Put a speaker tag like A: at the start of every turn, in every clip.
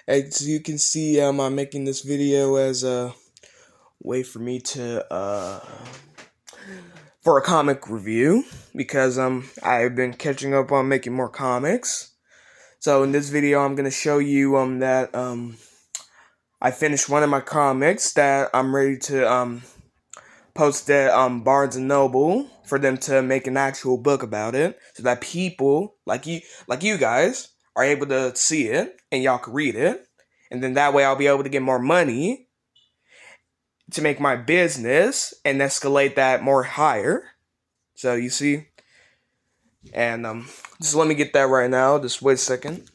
A: As you can see, I'm making this video as a way for me to for a comic review because I've been catching up on making more comics. So in this video, I'm gonna show you that I finished one of my comics that I'm ready to post at Barnes and Noble for them to make an actual book about it, so that people like you guys are able to see it and y'all can read it, and then that way I'll be able to get more money to make my business and escalate that more higher. So you see, and just let me get that right now. Just wait a second.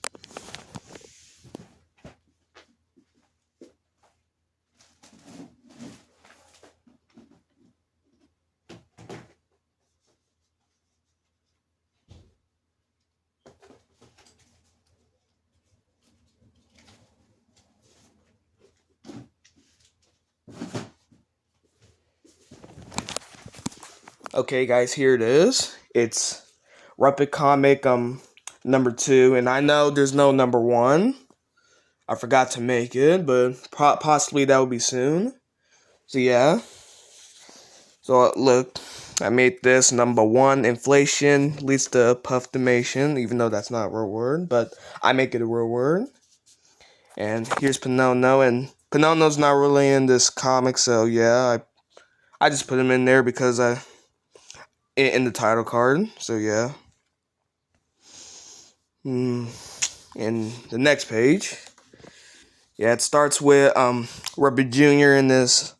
A: Okay, guys, here it is. It's Ruppet comic number 2, and I know there's no number 1. I forgot to make it, but possibly that will be soon. So yeah. So look, I made this number 1. Inflation leads to Pufftimation, even though that's not a real word, but I make it a real word. And here's Panono, and Panono's not really in this comic, so yeah, I just put him in there because in the title card. So yeah. In the next page, yeah, it starts with Ruppet Jr. in this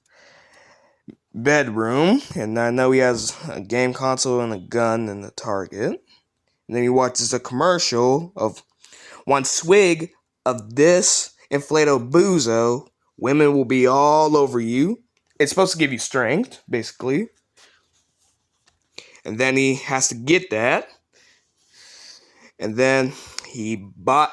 A: bedroom, and I know he has a game console and a gun and a target. And then he watches a commercial of 1 swig of this inflatable boozo. Women will be all over you. It's supposed to give you strength, basically. And then he has to get that. And then he bought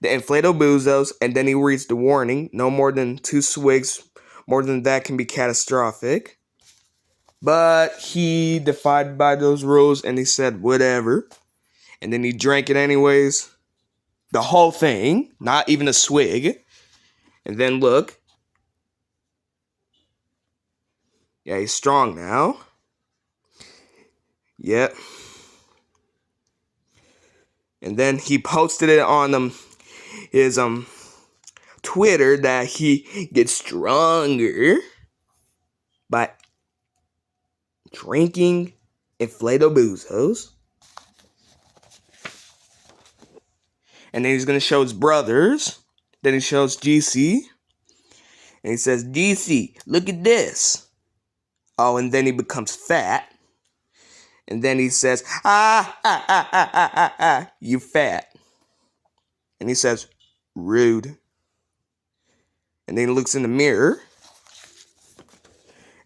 A: the inflatable boozos, and then he reads the warning: no more than 2 swigs. More than that can be catastrophic. But he defied by those rules, and he said whatever. And then he drank it anyways. The whole thing, not even a swig. And then look. Yeah, he's strong now. Yep. And then he posted it on his Twitter that he gets stronger by drinking inflatable boozos. And then he's gonna show his brothers. Then he shows GC. And he says, GC, look at this. Oh, and then he becomes fat. And then he says, you fat. And he says, rude. And then he looks in the mirror.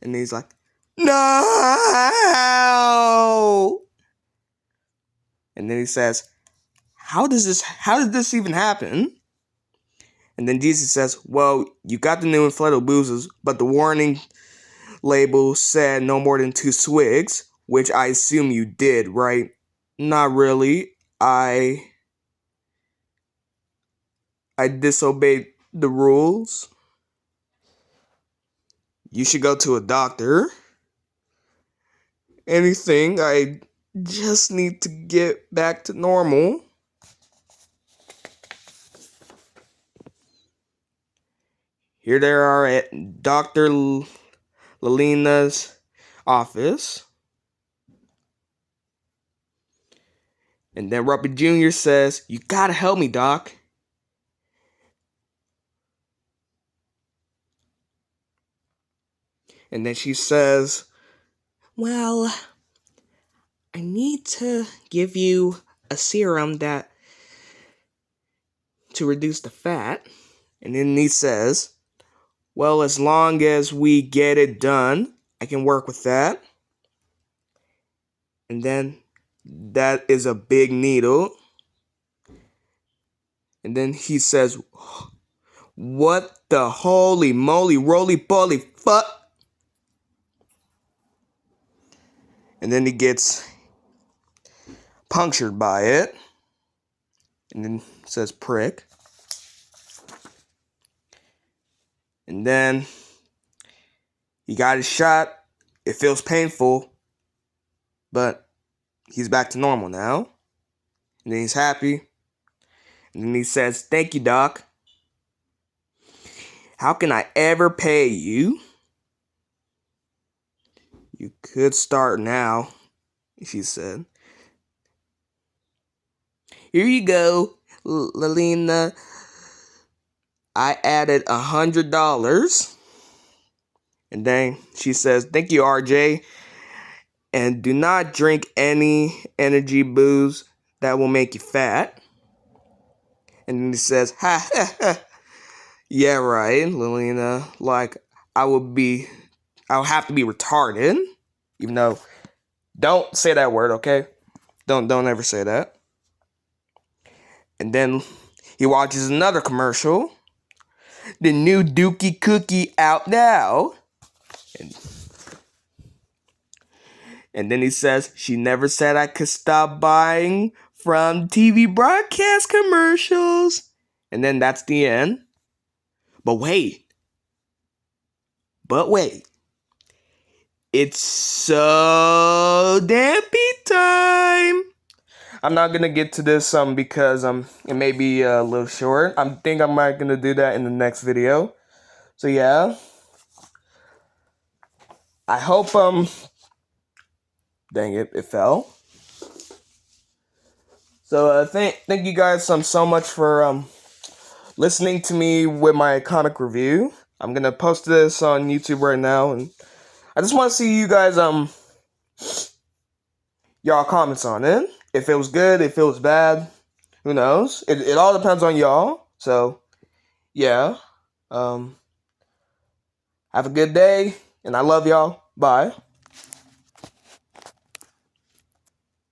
A: And he's like, no. And then he says, how did this even happen? And then Jesus says, well, you got the new inflatable boozers, but the warning label said no more than 2 swigs, which I assume you did, right? Not really. I disobeyed the rules. You should go to a doctor. Anything, I just need to get back to normal. Here they are at Dr. Lalina's office. And then Ruppet Jr. says, you gotta help me, Doc. And then she says, well, I need to give you a serum to reduce the fat. And then he says, well, as long as we get it done, I can work with that. And then that is a big needle. And then he says, what the holy moly roly poly fuck? And then he gets punctured by it. And then says prick. And then he got his shot. It feels painful, but he's back to normal now. And then he's happy. And then he says, "Thank you, Doc. How can I ever pay you?" "You could start now," she said. "Here you go, Lelina. I added $100. And then she says, "Thank you, RJ. And do not drink any energy booze that will make you fat." And then he says, "Ha ha ha. Yeah, right, Lelina. Like, I'll have to be retarded." Even though, don't say that word, okay? Don't ever say that. And then he watches another commercial. "The new Dookie cookie out now." And then he says, "She never said I could stop buying from TV broadcast commercials." And then that's the end. But wait. It's so dampy time. I'm not gonna get to this because it may be a little short. I think I might gonna do that in the next video. So yeah. I hope dang it fell. So thank you guys so much for listening to me with my comic review. I'm gonna post this on YouTube right now, and I just want to see you guys y'all comments on it. If it was good, if it was bad, who knows? It all depends on y'all. So yeah. Have a good day, and I love y'all. Bye.